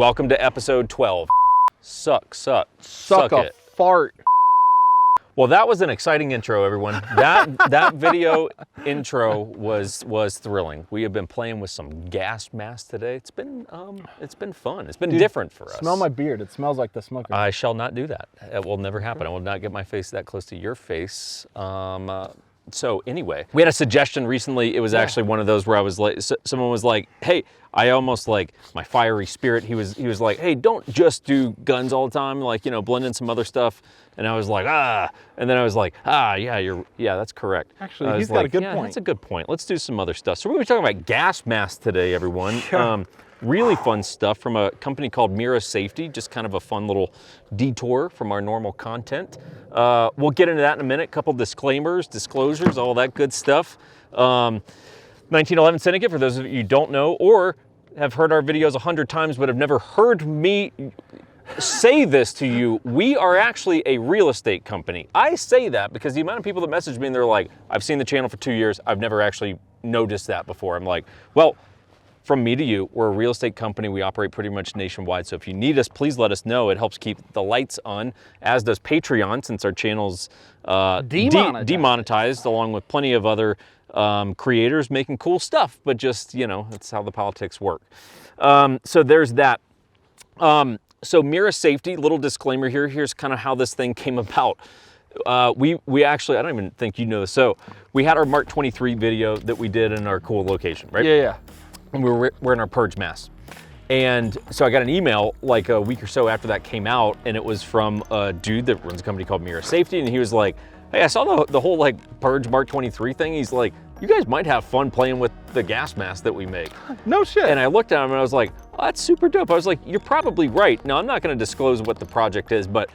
welcome to episode 12. Suck a it. fart. Well, that was an exciting intro, everyone. That video intro was thrilling. We have been playing with some gas masks today. It's been fun. It's been different for us. Smell my beard. It smells like the smoker. I shall not do that. It will never happen. I will not get my face that close to your face. So anyway, we had a suggestion recently. It was actually one of those where I was like, someone was like, hey, I almost like my fiery spirit. He was like, hey, don't just do guns all the time. Like, you know, blend in some other stuff. And I was like, and then I was like, yeah, that's correct. Actually, he's got a good point. That's a good point. Let's do some other stuff. So we're going to be talking about gas masks today, everyone. Sure. Really fun stuff from a company called Mira Safety, just kind of a fun little detour from our normal content. We'll get into that in a minute. Couple disclaimers, disclosures, all that good stuff. 1911 Syndicate, for those of you who don't know, or have heard our videos 100 times but have never heard me say this to you, we are actually a real estate company. I say that because the amount of people that message me and they're like, I've seen the channel for 2 years, I've never actually noticed that before. I'm like, well, from me to you, we're a real estate company. We operate pretty much nationwide. So if you need us, please let us know. It helps keep the lights on, as does Patreon, since our channel's demonetized, along with plenty of other creators making cool stuff. But just, you know, that's how the politics work. So there's that. So Mira Safety, little disclaimer here. Here's kind of how this thing came about. We actually, I don't even think you know this. So we had our Mark 23 video that we did in our cool location, right? Yeah. And we were wearing our purge masks. And so I got an email like a week or so after that came out, and it was from a dude that runs a company called Mira Safety, and he was like, hey, I saw the whole like purge Mark 23 thing. He's like, you guys might have fun playing with the gas mask that we make. No shit. And I looked at him and I was like, oh, that's super dope. I was like, you're probably right. Now, I'm not gonna disclose what the project is, but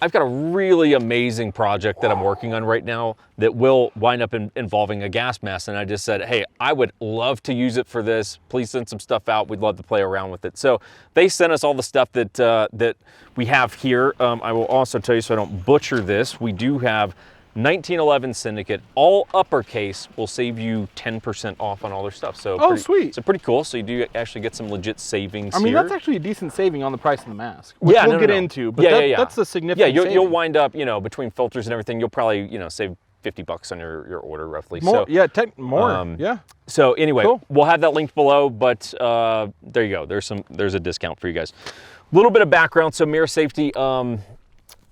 I've got a really amazing project that I'm working on right now that will wind up involving a gas mask. And I just said, hey, I would love to use it for this. Please send some stuff out. We'd love to play around with it. So they sent us all the stuff that that we have here. I will also tell you, so I don't butcher this, we do have 1911 Syndicate, all uppercase, will save you 10% off on all their stuff. So sweet. So pretty cool. So you do actually get some legit savings. I mean, here. that's actually a decent saving on the price of the mask, which we'll get into. But that's a significant. Yeah, you'll wind up, you know, between filters and everything, you'll probably, you know, save $50 on your order roughly. More, so, more. Yeah. So anyway, cool. We'll have that linked below. But there you go. There's a discount for you guys. A little bit of background. So Mira Safety.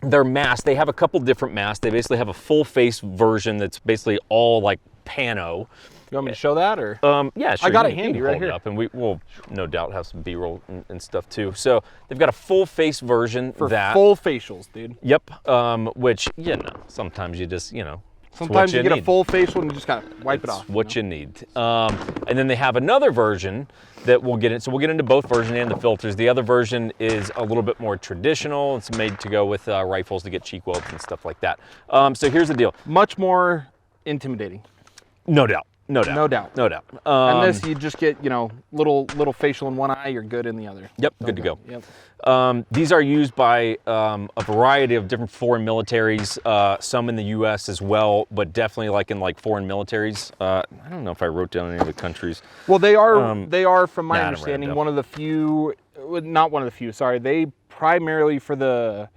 Their mask, they have a couple different masks. They basically have a full face version that's basically all like pano. You want me to show that, or? Yeah, sure. I got it handy right here. Up, and we will no doubt have some B-roll and stuff too. So they've got a full face version for that. Full facials, dude. Yep. Which, you know, sometimes you just, you know. Sometimes you get a full facial and you just gotta wipe it off. What you need. And then they have another version that we'll get in. So we'll get into both version and the filters. The other version is a little bit more traditional. It's made to go with rifles to get cheek welds and stuff like that. So here's the deal. Much more intimidating. No doubt. No doubt. And this, you just get, you know, little facial in one eye, you're good in the other. Yep, good to go. Yep. These are used by a variety of different foreign militaries, some in the U.S. as well, but definitely like in like foreign militaries. I don't know if I wrote down any of the countries. Well, they are, from my understanding, one of the few, not one of the few, sorry, they primarily for the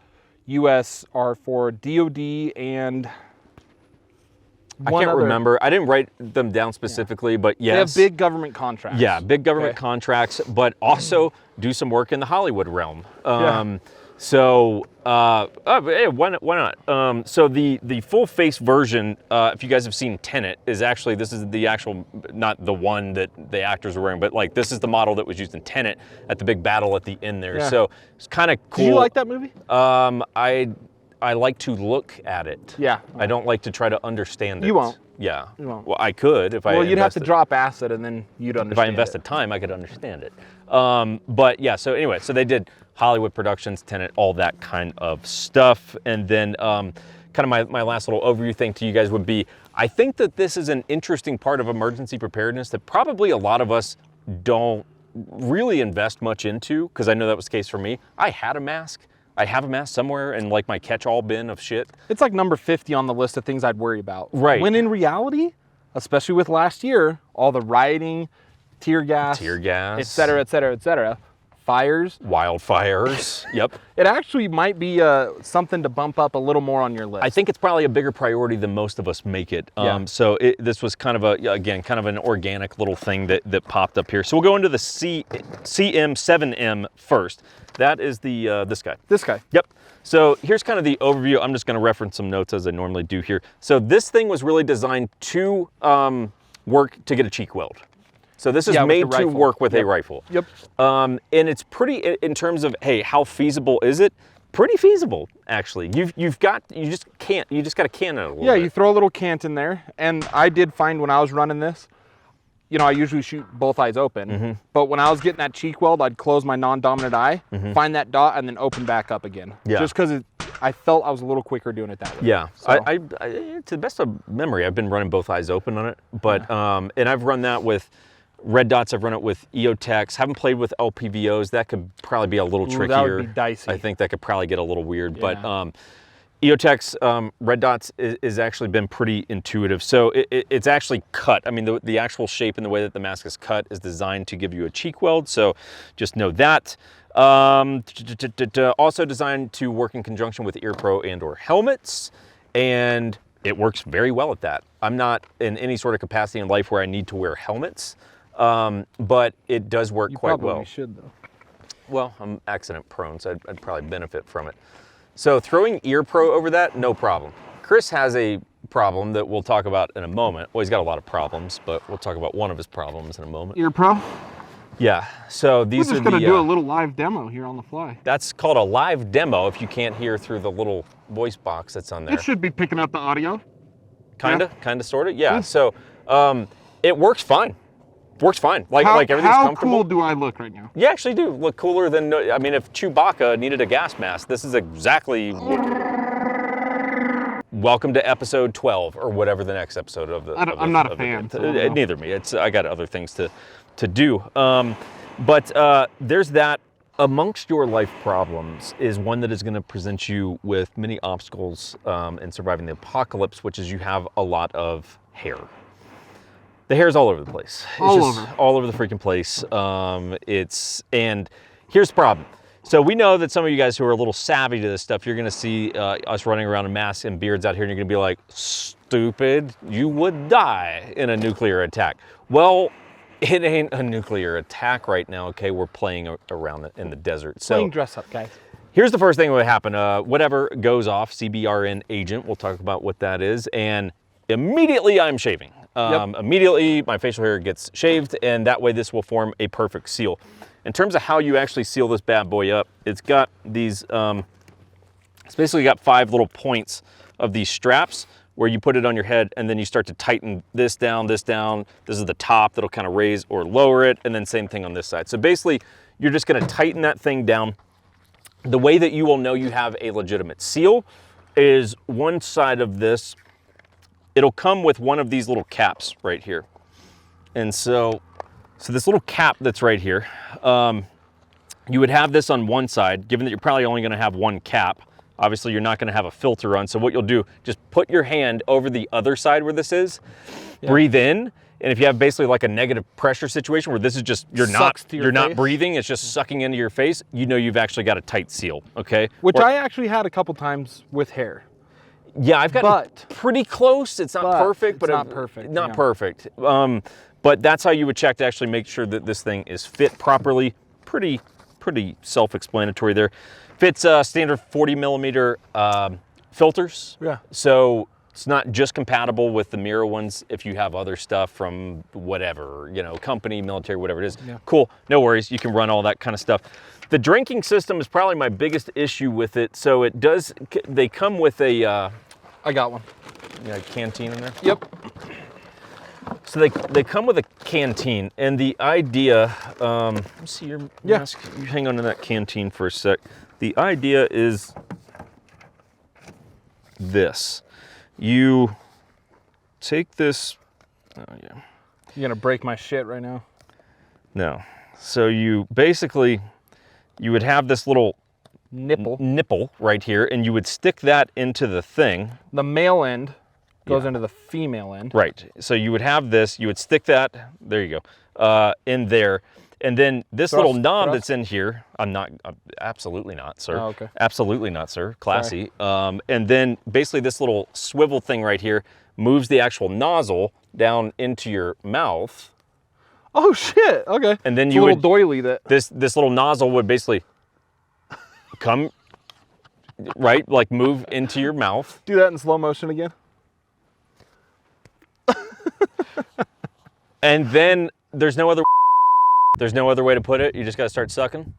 U.S. are for DOD and I can't remember. I didn't write them down specifically, but yes. They have big government contracts. Yeah, big government contracts, but also do some work in the Hollywood realm. So, hey, why not? So the full face version, if you guys have seen Tenet, is actually, this is the actual, not the one that the actors were wearing, but like this is the model that was used in Tenet at the big battle at the end there. Yeah. So it's kind of cool. Do you like that movie? I like to look at it. Yeah. I don't like to try to understand it. You won't. Yeah. You won't. Well, I could if I. Well, you'd have to drop acid and then you'd understand. If I invested time, I could understand it. But yeah. So anyway, so they did Hollywood productions, Tenet, all that kind of stuff, and then kind of my last little overview thing to you guys would be, I think that this is an interesting part of emergency preparedness that probably a lot of us don't really invest much into, because I know that was the case for me. I had a mask. I have a mask somewhere in like my catch-all bin of shit. It's like number 50 on the list of things I'd worry about. Right. When in reality, especially with last year, all the rioting, tear gas, et cetera, fires. Wildfires. Yep. It actually might be something to bump up a little more on your list. I think it's probably a bigger priority than most of us make it. So this was kind of kind of an organic little thing that popped up here. So we'll go into the CM7M first. That is the this guy. This guy. Yep. So here's kind of the overview. I'm just going to reference some notes as I normally do here. So this thing was really designed to work to get a cheek weld. So this is made to work with a rifle. Yep. And it's pretty, in terms of, hey, how feasible is it? Pretty feasible, actually. You just got to can it a little bit. Yeah, you throw a little cant in there. And I did find when I was running this, you know, I usually shoot both eyes open. But when I was getting that cheek weld, I'd close my non-dominant eye, find that dot, and then open back up again. Yeah. Just because I felt I was a little quicker doing it that way. Yeah. So. I to the best of memory, I've been running both eyes open on it. But and I've run that with red dots. I've run it with EOTechs. Haven't played with LPVOs. That could probably be a little trickier. That would be dicey. I think that could probably get a little weird. Yeah. But EOTechs red dots is actually been pretty intuitive. So it's actually cut. I mean, the actual shape and the way that the mask is cut is designed to give you a cheek weld. So just know that. Also designed to work in conjunction with ear pro and or helmets. And it works very well at that. I'm not in any sort of capacity in life where I need to wear helmets. But it does work quite well. You should though. Well, I'm accident prone, so I'd probably benefit from it. So throwing ear pro over that, no problem. Chris has a problem that we'll talk about in a moment. Well, he's got a lot of problems, but we'll talk about one of his problems in a moment. Ear pro? Yeah, so these We're just gonna do a little live demo here on the fly. That's called a live demo if you can't hear through the little voice box that's on there. It should be picking up the audio. Kinda, sorta, yeah. So it works fine. Works fine. Like everything's comfortable. How cool do I look right now? You actually do look cooler than, I mean, if Chewbacca needed a gas mask, this is exactly. Welcome to episode 12 or whatever the next episode of the. I'm not a fan. Neither me. I got other things to do. But there's that. Amongst your life problems is one that is going to present you with many obstacles in surviving the apocalypse, which is you have a lot of hair. The hair's all over the place. All over the freaking place. And here's the problem. So we know that some of you guys who are a little savvy to this stuff, you're gonna see us running around in masks and beards out here and you're gonna be like, stupid, you would die in a nuclear attack. Well, it ain't a nuclear attack right now, okay? We're playing around in the desert. So playing dress up, guys. Here's the first thing that would happen. Whatever goes off, CBRN agent, we'll talk about what that is, and immediately I'm shaving. Immediately my facial hair gets shaved, and that way this will form a perfect seal. In terms of how you actually seal this bad boy up, it's got these, it's basically got 5 little points of these straps where you put it on your head and then you start to tighten this down, this down. This is the top that'll kind of raise or lower it, and then same thing on this side. So basically, you're just gonna tighten that thing down. The way that you will know you have a legitimate seal is one side of this, it'll come with one of these little caps right here. And so this little cap that's right here, you would have this on one side, given that you're probably only gonna have one cap. Obviously, you're not gonna have a filter on, so what you'll do, just put your hand over the other side where this is, breathe in, and if you have basically like a negative pressure situation where this is just, you're not breathing, it's just sucking into your face, you know you've actually got a tight seal, okay? Which I actually had a couple times with hair. Yeah, I've got pretty close. It's not perfect, but not perfect. Not perfect. But that's how you would check to actually make sure that this thing is fit properly. Pretty self-explanatory there. Fits standard 40 millimeter filters. Yeah. So it's not just compatible with the Mira ones. If you have other stuff from whatever, you know, company, military, whatever it is, cool. No worries. You can run all that kind of stuff. The drinking system is probably my biggest issue with it. So it does. They come with a. I got one. You got a canteen in there? Yep. So they come with a canteen, and the idea, let me see your mask. You hang on to that canteen for a sec. The idea is this. You take this, oh yeah. You're gonna break my shit right now? No. So you basically, you would have this little nipple right here, and you would stick that into the thing. The male end goes into the female end. Right. So you would have this, you would stick that, there you go, in there. And then this Thrust, little knob thrust? that's in here, absolutely not, sir. Oh, okay. Absolutely not, sir. Classy. And then basically this little swivel thing right here moves the actual nozzle down into your mouth. Oh shit, okay. And then it's you a little would, doily that... this little nozzle would basically come, right, like move into your mouth. Do that in slow motion again. And then there's no other way to put it. You just got to start sucking.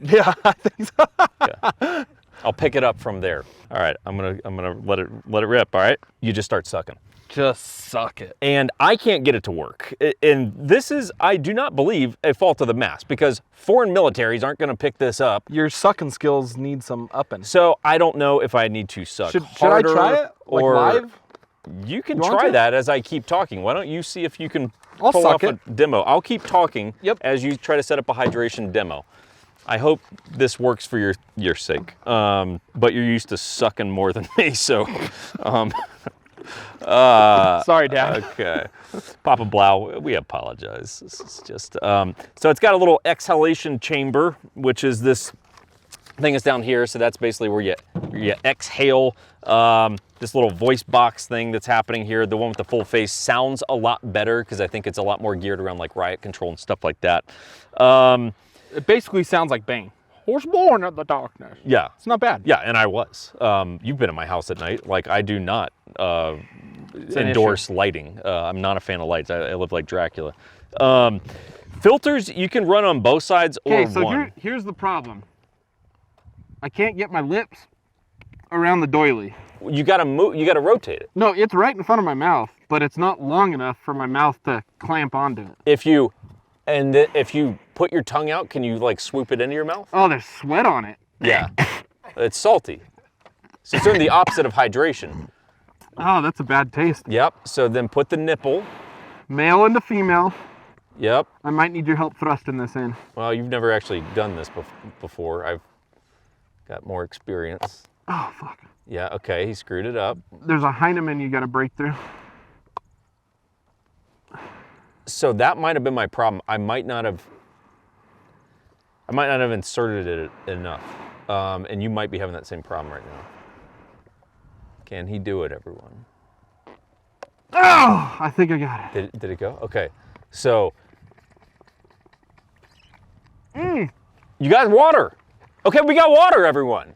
Yeah, I think so. Yeah. I'll pick it up from there. All right, I'm gonna let it rip. All right, you just start sucking. Just suck it. And I can't get it to work. And this is, I do not believe, a fault of the mask, because foreign militaries aren't going to pick this up. Your sucking skills need some upping. So I don't know if I need to suck Should I harder try it, like or live? You can You want try to? that as I keep talking. Why don't you see if you can I'll pull suck off a demo? I'll keep talking as you try to set up a hydration demo. I hope this works for your sake. But you're used to sucking more than me, so. Sorry, Dad. Okay. Papa Blau, we apologize. This is just, so it's got a little exhalation chamber, which is this thing is down here. So that's basically where you exhale. This little voice box thing that's happening here, the one with the full face, sounds a lot better because I think it's a lot more geared around like riot control and stuff like that. It basically sounds like Bane. Was born of the darkness. Yeah. It's not bad. Yeah, and I was. You've been in my house at night. Like, I do not endorse lighting. I'm not a fan of lights. I live like Dracula. Filters, you can run on both sides or Okay, so one. here's the problem. I can't get my lips around the doily. You gotta move, you gotta rotate it. No, it's right in front of my mouth, but it's not long enough for my mouth to clamp onto it. If you put your tongue out, can you like swoop it into your mouth? Oh, there's sweat on it. Yeah. It's salty. So it's doing the opposite of hydration. Oh, that's a bad taste. Yep, so then put the nipple. Male into female. Yep. I might need your help thrusting this in. Well, you've never actually done this before. I've got more experience. Oh, fuck. Yeah, okay, he screwed it up. There's a Heinemann you gotta break through. So that might have been my problem. I might not have inserted it enough. And you might be having that same problem right now. Can he do it, everyone? Oh, I think I got it. Did it go? Okay, so. You got water. Okay, we got water, everyone.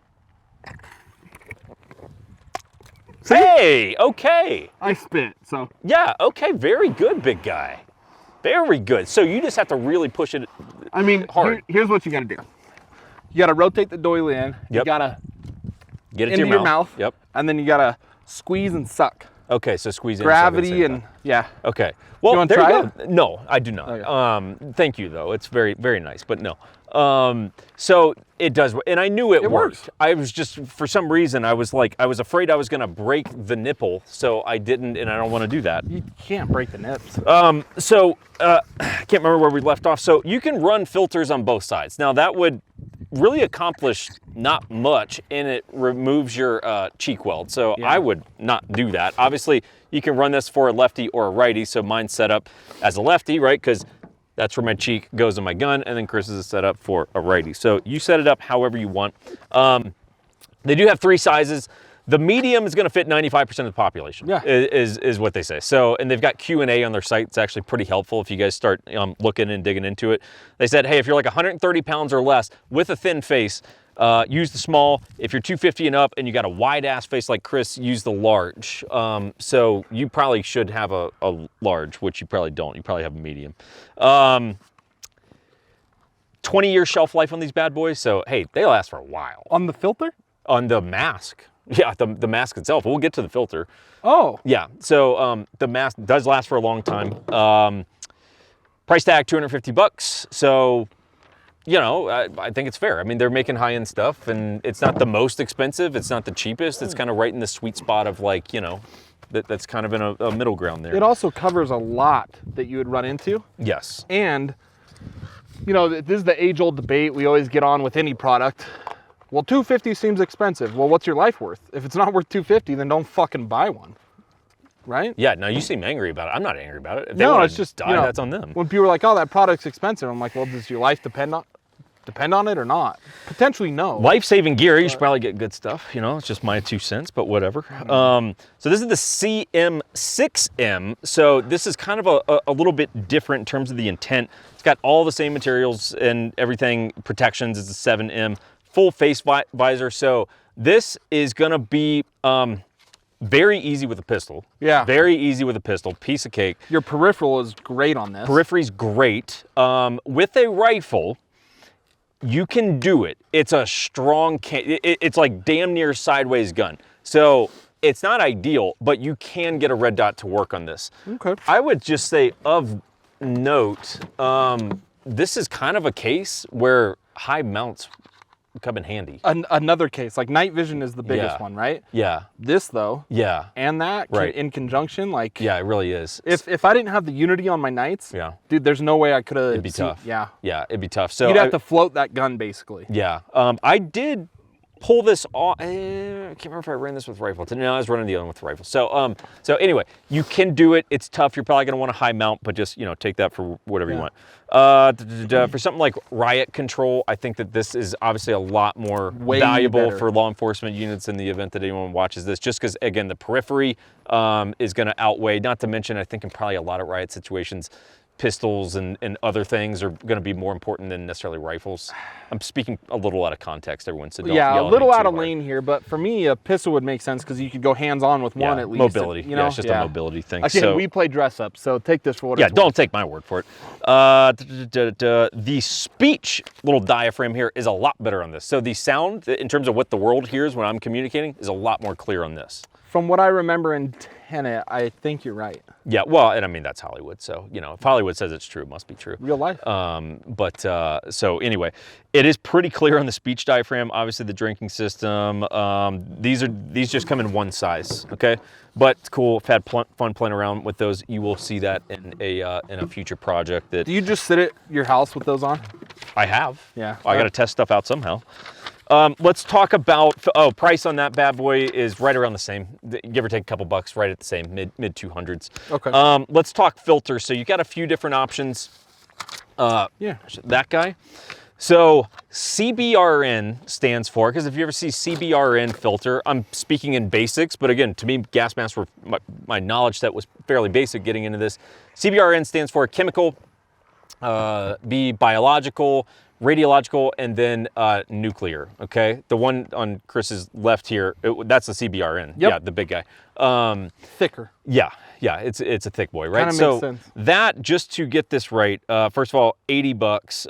See? Hey, okay. I spit, so. Yeah, okay, very good, big guy. Very good. So you just have to really push it. I mean, hard. Here's what you gotta do. You gotta rotate the doily in. You Yep. gotta Get it into to your mouth. Yep. And then you gotta squeeze and suck. Okay, so squeeze in. Gravity and, yeah. Okay. Well, You wanna there try you go. No, I do not. Okay. Thank you, though. It's very, very nice, but no. So it does, and I knew it worked. works. I was just, for some reason, I was afraid I was gonna break the nipple, so I didn't, and I don't want to do that. You can't break the nips. I can't remember where we left off. So you can run filters on both sides. Now that would really accomplish not much, and it removes your cheek weld. So Yeah. I would not do that. Obviously, you can run this for a lefty or a righty. So mine's set up as a lefty, right? Because that's where my cheek goes in my gun, and then Chris's is set up for a righty. So you set it up however you want. They do have 3 sizes. The medium is going to fit 95% of the population. Yeah. is what they say. So, and they've got Q&A on their site. It's actually pretty helpful if you guys start looking and digging into it. They said, hey, if you're like 130 pounds or less with a thin face, use the small. If you're 250 and up and you got a wide ass face like Chris, use the large. So you probably should have a large, which you probably don't. You probably have a medium. 20-year shelf life on these bad boys. So, hey, they last for a while. On the filter? On the mask. Yeah, the mask itself. We'll get to the filter. Oh. Yeah, so the mask does last for a long time. Price tag, $250. So, you know, I think it's fair. I mean, they're making high-end stuff, and it's not the most expensive. It's not the cheapest. It's kind of right in the sweet spot of, like, you know, that's kind of in a middle ground there. It also covers a lot that you would run into. Yes. And, you know, this is the age-old debate we always get on with any product. Well, $250 seems expensive. Well, what's your life worth? If it's not worth $250, then don't fucking buy one. right? Yeah, no, you seem angry about it. I'm not angry about it. If they No, want it's to just, die, you know, that's on them. When people are like, oh, that product's expensive, I'm like, well, does your life depend on it or not? Potentially no. Life-saving gear, you should probably get good stuff, you know, it's just my 2 cents, but whatever. So this is the CM6M, so this is kind of a little bit different in terms of the intent. It's got all the same materials and everything, protections. It's a 7M, full face visor, so this is gonna be very easy with a pistol. Yeah. Very easy with a pistol, piece of cake. Your peripheral is great on this. Periphery's great. With a rifle, you can do it. It's a strong, it's like damn near sideways gun. So it's not ideal, but you can get a red dot to work on this. Okay. I would just say of note, this is kind of a case where high mounts come in handy. Another case, like night vision is the biggest one, right? Yeah. This though, Yeah. and that Right. in conjunction, like Yeah, it really is. if I didn't have the Unity on my nights, Yeah. dude, there's no way I could have. It'd be tough. Yeah. Yeah, it'd be tough. So You'd have to float that gun basically. Yeah, I did pull this off. I can't remember if I ran this with rifle. No, I was running the other one with rifle. So, so anyway, you can do it. It's tough. You're probably gonna want a high mount, but just take that for whatever you want. For something like riot control, I think that this is obviously a lot more Way valuable better. for law enforcement units in the event that anyone watches this. Just because, again, the periphery is going to outweigh. Not to mention, I think in probably a lot of riot situations, pistols and other things are going to be more important than necessarily rifles. I'm speaking a little out of context, everyone, so don't Yeah, a yell at me little too out of hard. lane here, but for me, a pistol would make sense because you could go hands-on with one at least. Mobility. You know? Yeah, it's just a mobility thing. Again, so, we play dress up, so take this for what yeah, it's don't take my word for it. The speech little diaphragm here is a lot better on this. So the sound, in terms of what the world hears when I'm communicating, is a lot more clear on this. From what I remember in Tenet, I think you're right. Yeah, well, and I mean, that's Hollywood. So, if Hollywood says it's true, it must be true. Real life. So anyway, it is pretty clear on the speech diaphragm. Obviously the drinking system, these just come in one size, okay? But it's cool, I've had fun playing around with those. You will see that in a future project that Do you just sit at your house with those on? I have. Yeah. I got to test stuff out somehow. Let's talk about, price on that bad boy is right around the same, give or take a couple bucks, right at the same, mid 200s. Okay. Let's talk filters. So you got a few different options. Yeah. That guy. So CBRN stands for, because if you ever see CBRN filter, I'm speaking in basics, but again, to me, gas masks were, my knowledge set was fairly basic getting into this. CBRN stands for chemical, B, biological, radiological, and then nuclear, okay? The one on Chris's left here, that's the CBRN. Yep. Yeah, the big guy. Thicker. Yeah, it's a thick boy, right? Kinda So makes sense. that, just to get this right, first of all, 80 bucks,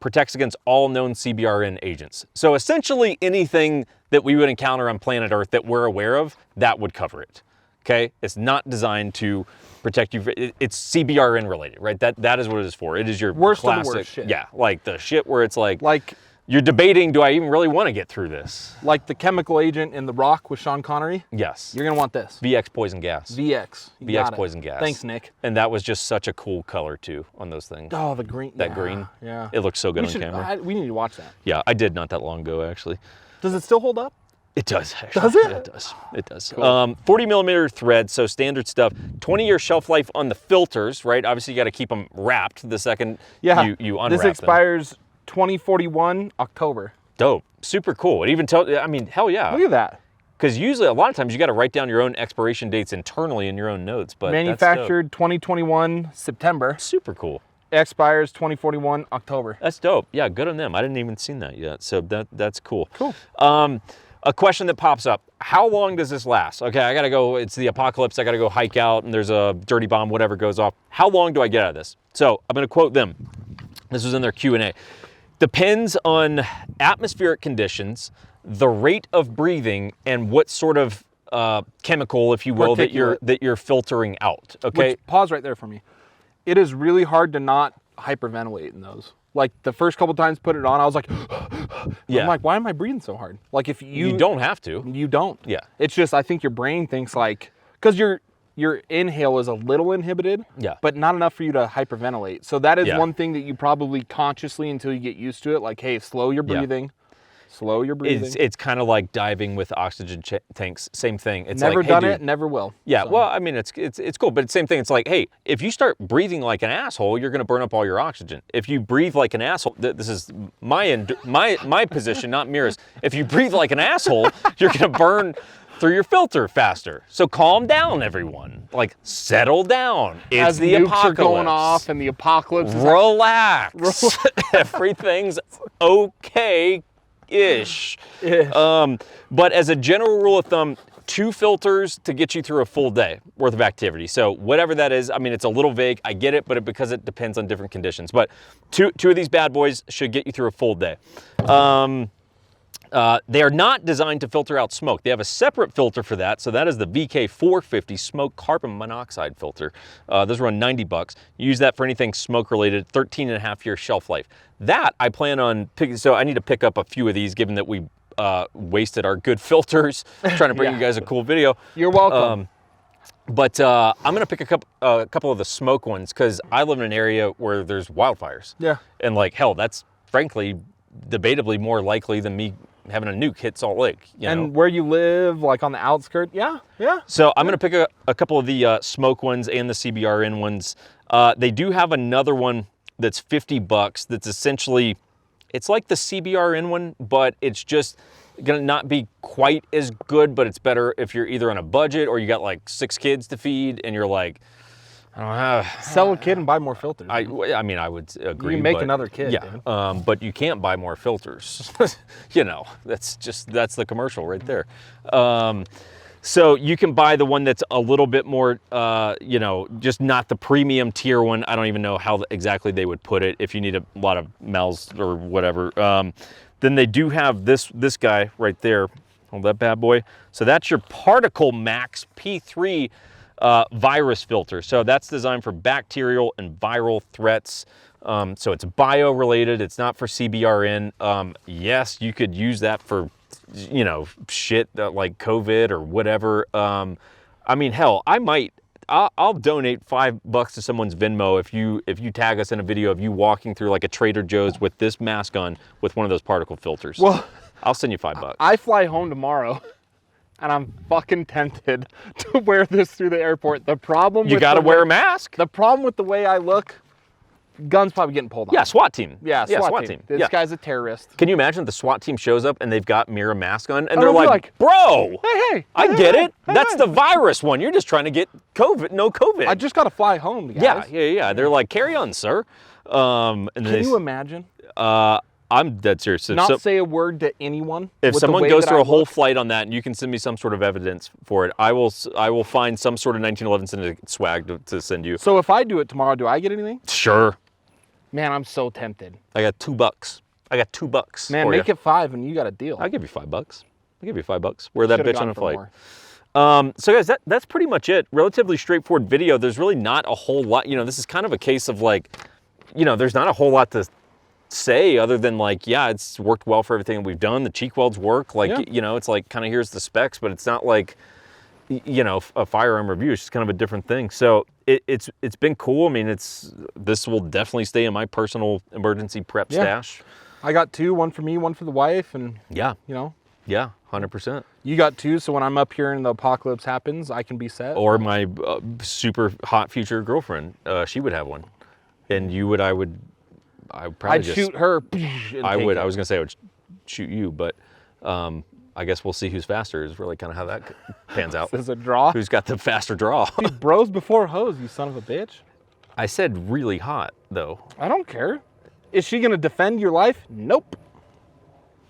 protects against all known CBRN agents. So essentially anything that we would encounter on planet Earth that we're aware of, that would cover it, okay? It's not designed to protect you. It's CBRN related, right? That is what it is for. It is your Worst of the classic, worst shit. yeah, like the shit where it's like Like you're debating, do I even really want to get through this? the chemical agent in The Rock with Sean Connery. Yes. You're gonna want this. VX poison gas. VX. You VX got it. poison gas. Thanks, Nick. And that was just such a cool color too on those things. Oh, the green. That yeah, green. Yeah. It looks so good on camera. We need to watch that. Yeah, I did not that long ago actually. Does it still hold up? It does actually. Does it? Yeah, it does. It does. Cool. 40 millimeter thread, so standard stuff. 20-year shelf life on the filters, right? Obviously you got to keep them wrapped the second you unwrap This them. expires 2041 October. Dope. Super cool. It even tells, I mean, hell yeah. Look at that. Because usually a lot of times you got to write down your own expiration dates internally in your own notes, but Manufactured 2021 September. that's super cool. Expires 2041 October. That's dope. Yeah, good on them. I didn't even seen that yet, so that's cool. Cool. A question that pops up: how long does this last? Okay, I gotta go. It's the apocalypse. I gotta go hike out, and there's a dirty bomb. Whatever goes off. How long do I get out of this? So I'm gonna quote them. This was in their Q&A. Depends on atmospheric conditions, the rate of breathing, and what sort of chemical, if you will, that you're filtering out. Okay. Which, pause right there for me. It is really hard to not hyperventilate in those. Like the first couple times put it on, I was like, Yeah. I'm like, why am I breathing so hard? Like if You don't have to. You don't. Yeah. It's just, I think your brain thinks like, because your inhale is a little inhibited, Yeah. but not enough for you to hyperventilate. So that is Yeah. one thing that you probably consciously, until you get used to it, like, hey, slow your Yeah. breathing. Slow your breathing. It's kind of like diving with oxygen tanks. Same thing. It's never like, done hey, it, never will. Yeah, so. well, I mean, it's cool, but it's the same thing. It's like, hey, if you start breathing like an asshole, you're going to burn up all your oxygen. If you breathe like an asshole, this is my position, not Mira's. If you breathe like an asshole, you're going to burn through your filter faster. So calm down, everyone. Like, settle down. It's As the nukes apocalypse. are going off and the apocalypse is Relax. Everything's okay-ish. But as a general rule of thumb, 2 filters to get you through a full day worth of activity. So whatever that is, I mean, it's a little vague, I get it, but because it depends on different conditions. But two of these bad boys should get you through a full day. They are not designed to filter out smoke. They have a separate filter for that. So that is the VK450 smoke carbon monoxide filter. Those run $90. You use that for anything smoke related, 13.5-year shelf life. That I plan on picking, so I need to pick up a few of these given that we wasted our good filters trying to bring you guys a cool video. You're welcome. But I'm gonna pick a couple of the smoke ones because I live in an area where there's wildfires. Yeah. And like, hell, that's frankly debatably more likely than me having a nuke hit Salt Lake. You know? Where you live, like on the outskirts, yeah. So I'm gonna pick a couple of the smoke ones and the CBRN ones. They do have another one that's $50 that's essentially, it's like the CBRN one, but it's just gonna not be quite as good, but it's better if you're either on a budget or you got like 6 kids to feed and you're like, I don't have. Sell a kid and buy more filters. I mean, I would agree. You can make another kid. Yeah, but you can't buy more filters. You know, that's the commercial right there. So you can buy the one that's a little bit more, you know, just not the premium tier one. I don't even know how exactly they would put it if you need a lot of mouths or whatever. Then they do have this guy right there. Hold that bad boy. So that's your Particle Max P3 virus filter. So that's designed for bacterial and viral threats. So it's bio-related. It's not for CBRN. Yes, you could use that for, you know, shit like COVID or whatever. I mean, hell, I'll donate $5 to someone's Venmo if you tag us in a video of you walking through like a Trader Joe's with this mask on with one of those particle filters. Well, I'll send you $5. I fly home tomorrow. And I'm fucking tempted to wear this through the airport. The problem you gotta wear a mask. The problem with the way I look, gun's probably getting pulled off. Yeah, SWAT team. Yeah, SWAT team. This guy's a terrorist. Can you imagine the SWAT team shows up and they've got Mira mask on and they're like, bro, hey, I get it. Hey, that's the virus one. You're just trying to get COVID, no COVID. I just gotta fly home, guys. Yeah. They're like, carry on, sir. And Can you imagine? I'm dead serious. Not say a word to anyone. If someone goes through a whole flight on that and you can send me some sort of evidence for it, I will find some sort of 1911 Syndicate swag to send you. So if I do it tomorrow, do I get anything? Sure. Man, I'm so tempted. I got $2. I got $2. Man, make it 5 and you got a deal. I'll give you $5. I'll give you $5. Wear that bitch on a flight. More. So guys, that's pretty much it. Relatively straightforward video. There's really not a whole lot, you know, this is kind of a case of like, you know, there's not a whole lot to say other than like, yeah, it's worked well for everything we've done. The cheek welds work. Like, you know, it's like kind of here's the specs, but it's not like, you know, a firearm review. It's just kind of a different thing. So it's been cool. I mean, this will definitely stay in my personal emergency prep stash. I got 2, one for me, one for the wife, and you know. Yeah, 100%. You got 2, so when I'm up here and the apocalypse happens, I can be set. Or my super hot future girlfriend, she would have one, and I'd shoot her. I was gonna say I would shoot you, but I guess we'll see who's faster is really kind of how that pans out. Is a draw? Who's got the faster draw? Dude, bros before hoes, you son of a bitch. I said really hot though. I don't care. Is she gonna defend your life? Nope.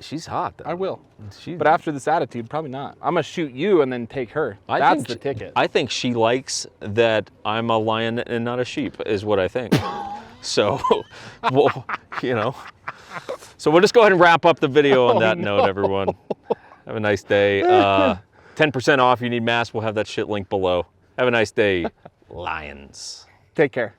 She's hot though. I will. But after this attitude, probably not. I'm gonna shoot you and then take her. That's the ticket. I think she likes that I'm a lion and not a sheep is what I think. So, well, you know. So we'll just go ahead and wrap up the video on that note, everyone. Have a nice day. 10% off. You need masks. We'll have that shit linked below. Have a nice day, lions. Take care.